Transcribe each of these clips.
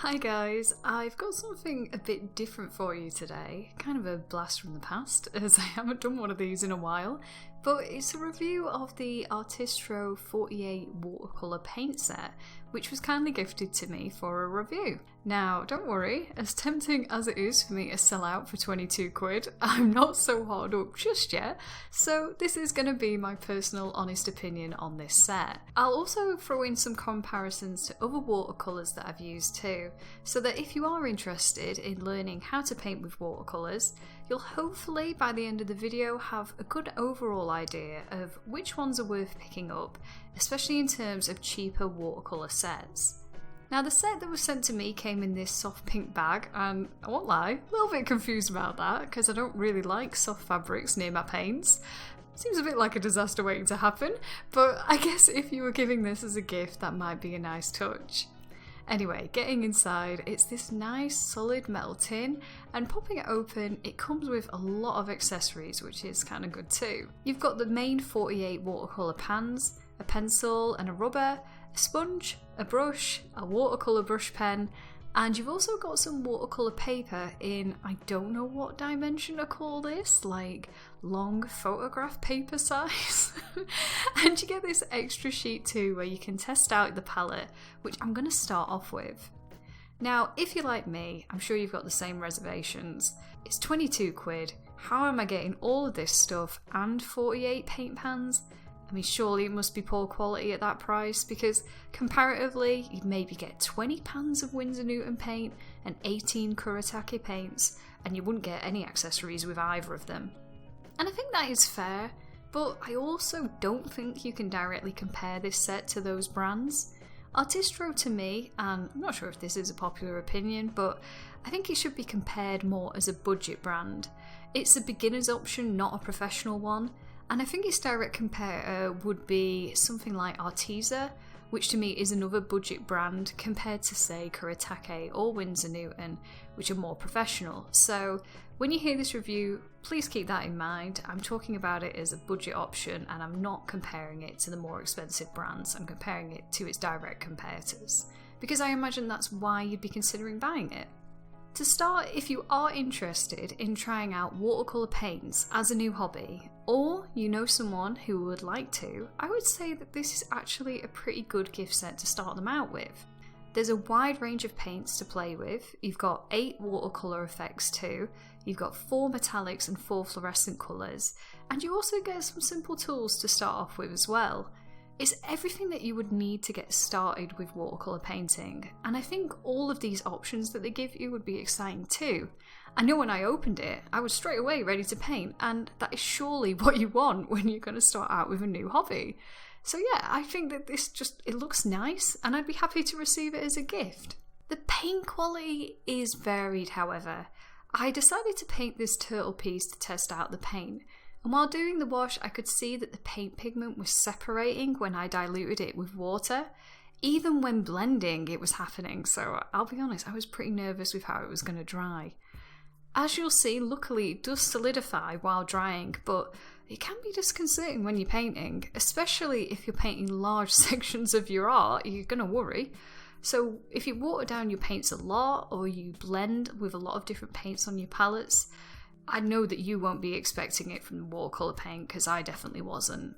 Hi guys, I've got something a bit different for you today, kind of a blast from the past as I haven't done one of these in a while, but it's a review of the Artistro 48 watercolour paint set, which was kindly gifted to me for a review. Now, don't worry, as tempting as it is for me to sell out for 22 quid, I'm not so hard up just yet, so this is going to be my personal honest opinion on this set. I'll also throw in some comparisons to other watercolours that I've used too, so that if you are interested in learning how to paint with watercolours, you'll hopefully by the end of the video have a good overall idea of which ones are worth picking up, especially in terms of cheaper watercolour sets. Now the set that was sent to me came in this soft pink bag, and I won't lie, a little bit confused about that because I don't really like soft fabrics near my paints. Seems a bit like a disaster waiting to happen, but I guess if you were giving this as a gift that might be a nice touch. Anyway, getting inside, it's this nice solid metal tin, and popping it open, it comes with a lot of accessories, which is kind of good too. You've got the main 48 watercolour pans, a pencil and a rubber, a sponge, a brush, a watercolour brush pen, and you've also got some watercolour paper in, I don't know what dimension to call this, like long photograph paper size. And you get this extra sheet too where you can test out the palette, which I'm going to start off with. Now, if you're like me, I'm sure you've got the same reservations. It's 22 quid, how am I getting all of this stuff and 48 paint pans? I mean, surely it must be poor quality at that price, because comparatively, you'd maybe get 20 pans of Winsor Newton paint and 18 Kuretake paints, and you wouldn't get any accessories with either of them. And I think that is fair, but I also don't think you can directly compare this set to those brands. Artistro to me, and I'm not sure if this is a popular opinion, but I think it should be compared more as a budget brand. It's a beginner's option, not a professional one. And I think its direct comparator would be something like Artistro, which to me is another budget brand compared to say Kuretake or Winsor Newton, which are more professional. So when you hear this review, please keep that in mind. I'm talking about it as a budget option and I'm not comparing it to the more expensive brands, I'm comparing it to its direct competitors, because I imagine that's why you'd be considering buying it. To start, if you are interested in trying out watercolour paints as a new hobby, or you know someone who would like to, I would say that this is actually a pretty good gift set to start them out with. There's a wide range of paints to play with. You've got 8 watercolour effects too, you've got 4 metallics and 4 fluorescent colours, and you also get some simple tools to start off with as well. It's everything that you would need to get started with watercolour painting, and I think all of these options that they give you would be exciting too. I know when I opened it, I was straight away ready to paint, and that is surely what you want when you're going to start out with a new hobby. So yeah, I think that it looks nice, and I'd be happy to receive it as a gift. The paint quality is varied, however. I decided to paint this turtle piece to test out the paint. And while doing the wash, I could see that the paint pigment was separating when I diluted it with water. Even when blending, it was happening, so I'll be honest, I was pretty nervous with how it was going to dry. As you'll see, luckily it does solidify while drying, but it can be disconcerting when you're painting, especially if you're painting large sections of your art, you're going to worry. So if you water down your paints a lot, or you blend with a lot of different paints on your palettes, I know that you won't be expecting it from the watercolour paint, because I definitely wasn't.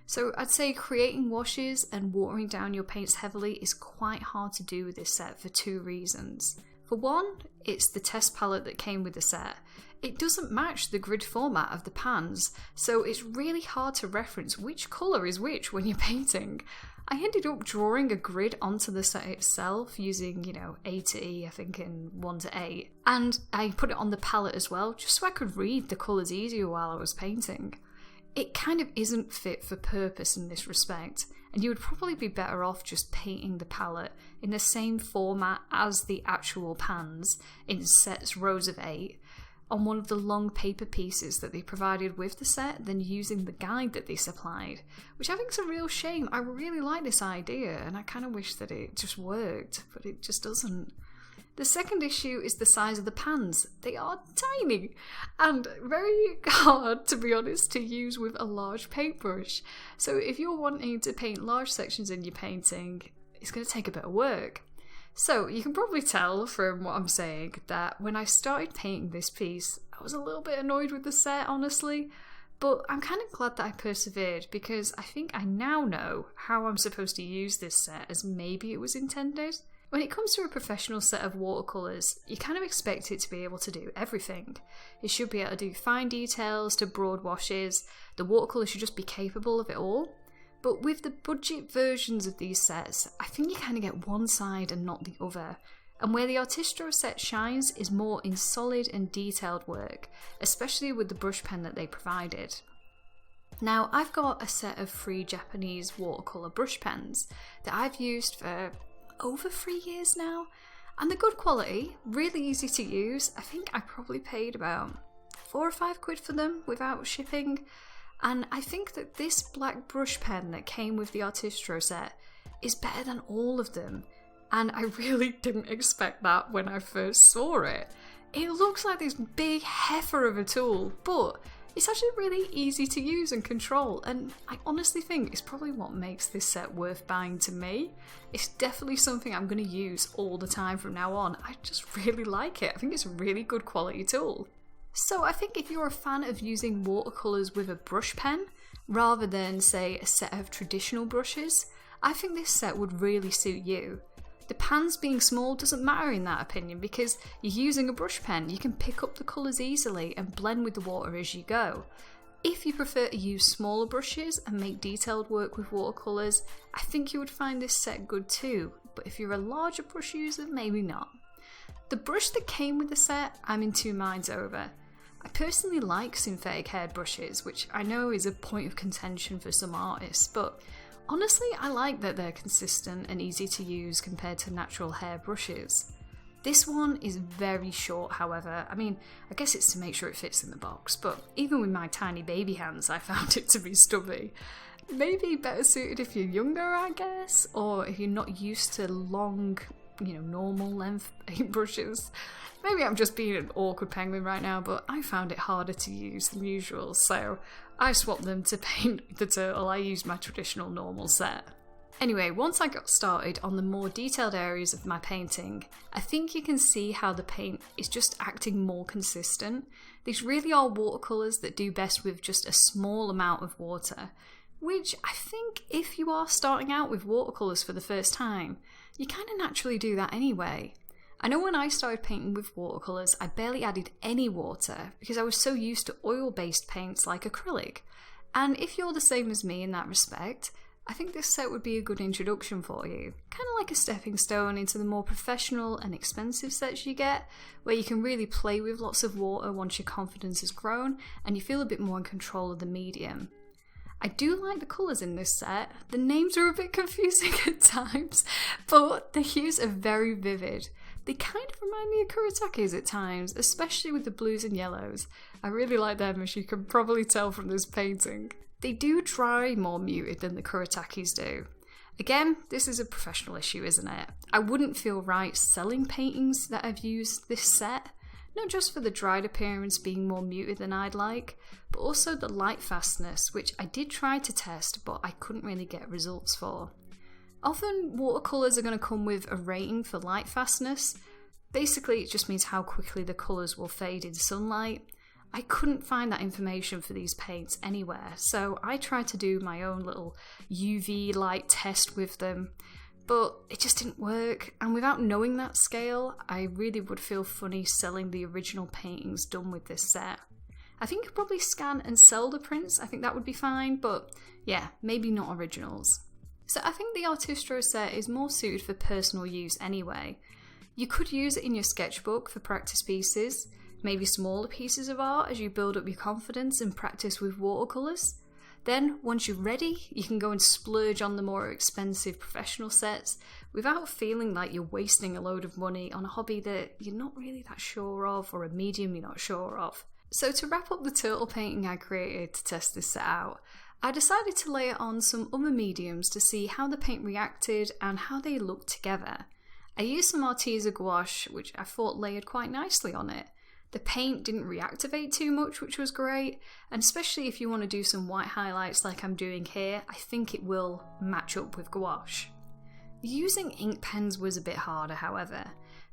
So I'd say creating washes and watering down your paints heavily is quite hard to do with this set for 2 reasons. For one, it's the test palette that came with the set. It doesn't match the grid format of the pans, so it's really hard to reference which colour is which when you're painting. I ended up drawing a grid onto the set itself using, A to E, I think in 1 to 8. And I put it on the palette as well, just so I could read the colours easier while I was painting. It kind of isn't fit for purpose in this respect, and you would probably be better off just painting the palette in the same format as the actual pans in sets rows of 8 on one of the long paper pieces that they provided with the set than using the guide that they supplied, which I think is a real shame. I really like this idea and I kind of wish that it just worked, but it just doesn't. The second issue is the size of the pans. They are tiny and very hard, to be honest, to use with a large paintbrush. So if you're wanting to paint large sections in your painting, it's going to take a bit of work. So you can probably tell from what I'm saying that when I started painting this piece, I was a little bit annoyed with the set, honestly. But I'm kind of glad that I persevered because I think I now know how I'm supposed to use this set as maybe it was intended. When it comes to a professional set of watercolours, you kind of expect it to be able to do everything. It should be able to do fine details to broad washes, the watercolour should just be capable of it all. But with the budget versions of these sets, I think you kind of get one side and not the other. And where the Artistro set shines is more in solid and detailed work, especially with the brush pen that they provided. Now, I've got a set of 3 Japanese watercolour brush pens that I've used for over 3 years now, and they're good quality, really easy to use. I think I probably paid about £4 or £5 for them without shipping. And I think that this black brush pen that came with the Artistro set is better than all of them. And I really didn't expect that when I first saw it. It looks like this big heifer of a tool, but it's actually really easy to use and control. And I honestly think it's probably what makes this set worth buying to me. It's definitely something I'm going to use all the time from now on. I just really like it. I think it's a really good quality tool. So I think if you're a fan of using watercolours with a brush pen, rather than say a set of traditional brushes, I think this set would really suit you. The pans being small doesn't matter in that opinion because you're using a brush pen, you can pick up the colours easily and blend with the water as you go. If you prefer to use smaller brushes and make detailed work with watercolours, I think you would find this set good too, but if you're a larger brush user, maybe not. The brush that came with the set, I'm in 2 minds over. I personally like synthetic haired brushes, which I know is a point of contention for some artists, but honestly I like that they're consistent and easy to use compared to natural hair brushes. This one is very short, however. I mean, I guess it's to make sure it fits in the box, but even with my tiny baby hands I found it to be stubby. Maybe better suited if you're younger, I guess, or if you're not used to long, normal length paintbrushes. Maybe I'm just being an awkward penguin right now, but I found it harder to use than usual, so I swapped them to paint the turtle. I used my traditional normal set. Anyway, once I got started on the more detailed areas of my painting, I think you can see how the paint is just acting more consistent. These really are watercolours that do best with just a small amount of water, which I think if you are starting out with watercolours for the first time, you kind of naturally do that anyway. I know when I started painting with watercolours, I barely added any water because I was so used to oil-based paints like acrylic. And if you're the same as me in that respect, I think this set would be a good introduction for you. Kind of like a stepping stone into the more professional and expensive sets you get, where you can really play with lots of water once your confidence has grown and you feel a bit more in control of the medium. I do like the colours in this set. The names are a bit confusing at times, but the hues are very vivid. They kind of remind me of Kuritakes at times, especially with the blues and yellows. I really like them, as you can probably tell from this painting. They do dry more muted than the Kuritakes do. Again, this is a professional issue, isn't it? I wouldn't feel right selling paintings that have used this set, not just for the dried appearance being more muted than I'd like, but also the light fastness, which I did try to test, but I couldn't really get results for. Often watercolours are going to come with a rating for light fastness. Basically, it just means how quickly the colours will fade in sunlight. I couldn't find that information for these paints anywhere, so I tried to do my own little UV light test with them, but it just didn't work, and without knowing that scale, I really would feel funny selling the original paintings done with this set. I think I'd probably scan and sell the prints, I think that would be fine, but yeah, maybe not originals. So I think the Artistro set is more suited for personal use anyway. You could use it in your sketchbook for practice pieces, maybe smaller pieces of art as you build up your confidence and practice with watercolours. Then, once you're ready, you can go and splurge on the more expensive professional sets without feeling like you're wasting a load of money on a hobby that you're not really that sure of, or a medium you're not sure of. So to wrap up the turtle painting I created to test this set out, I decided to lay it on some other mediums to see how the paint reacted and how they looked together. I used some Artistro gouache, which I thought layered quite nicely on it. The paint didn't reactivate too much, which was great, and especially if you want to do some white highlights like I'm doing here, I think it will match up with gouache. Using ink pens was a bit harder, however.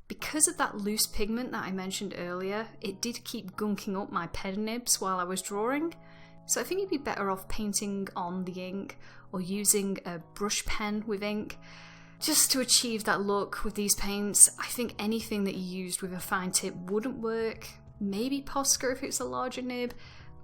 Because of that loose pigment that I mentioned earlier, it did keep gunking up my pen nibs while I was drawing. So I think you'd be better off painting on the ink or using a brush pen with ink. Just to achieve that look with these paints, I think anything that you used with a fine tip wouldn't work. Maybe Posca if it's a larger nib.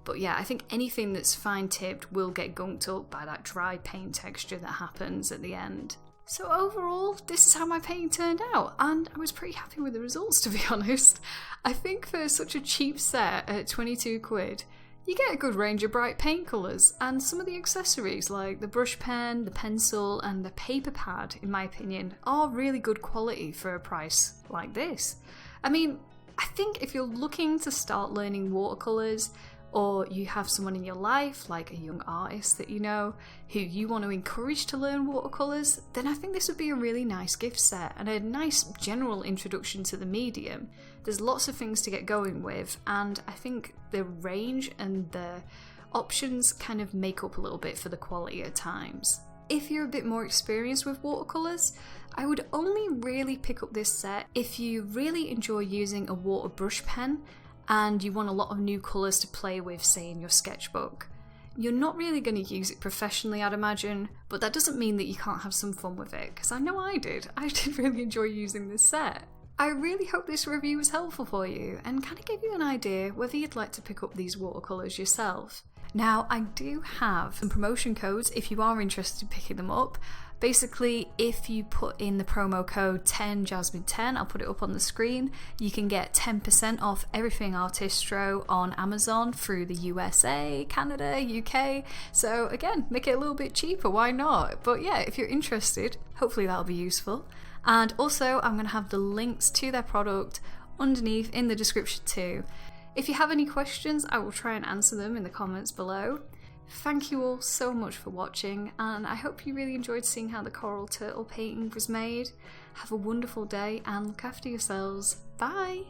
But yeah, I think anything that's fine tipped will get gunked up by that dry paint texture that happens at the end. So overall, this is how my painting turned out, and I was pretty happy with the results, to be honest. I think for such a cheap set at 22 quid, you get a good range of bright paint colours, and some of the accessories like the brush pen, the pencil and the paper pad, in my opinion, are really good quality for a price like this. I mean, I think if you're looking to start learning watercolours, or you have someone in your life, like a young artist that you know, who you want to encourage to learn watercolours, then I think this would be a really nice gift set and a nice general introduction to the medium. There's lots of things to get going with, and I think the range and the options kind of make up a little bit for the quality at times. If you're a bit more experienced with watercolours, I would only really pick up this set if you really enjoy using a water brush pen and you want a lot of new colours to play with, say in your sketchbook. You're not really going to use it professionally, I'd imagine, but that doesn't mean that you can't have some fun with it, because I know I did. I did really enjoy using this set. I really hope this review was helpful for you and kind of gave you an idea whether you'd like to pick up these watercolours yourself. Now, I do have some promotion codes if you are interested in picking them up. Basically, if you put in the promo code 10Jasmine10, I'll put it up on the screen, you can get 10% off everything Artistro on Amazon through the USA, Canada, UK. So again, make it a little bit cheaper, why not? But yeah, if you're interested, hopefully that'll be useful. And also, I'm going to have the links to their product underneath in the description too. If you have any questions, I will try and answer them in the comments below. Thank you all so much for watching, and I hope you really enjoyed seeing how the coral turtle painting was made. Have a wonderful day and look after yourselves. Bye!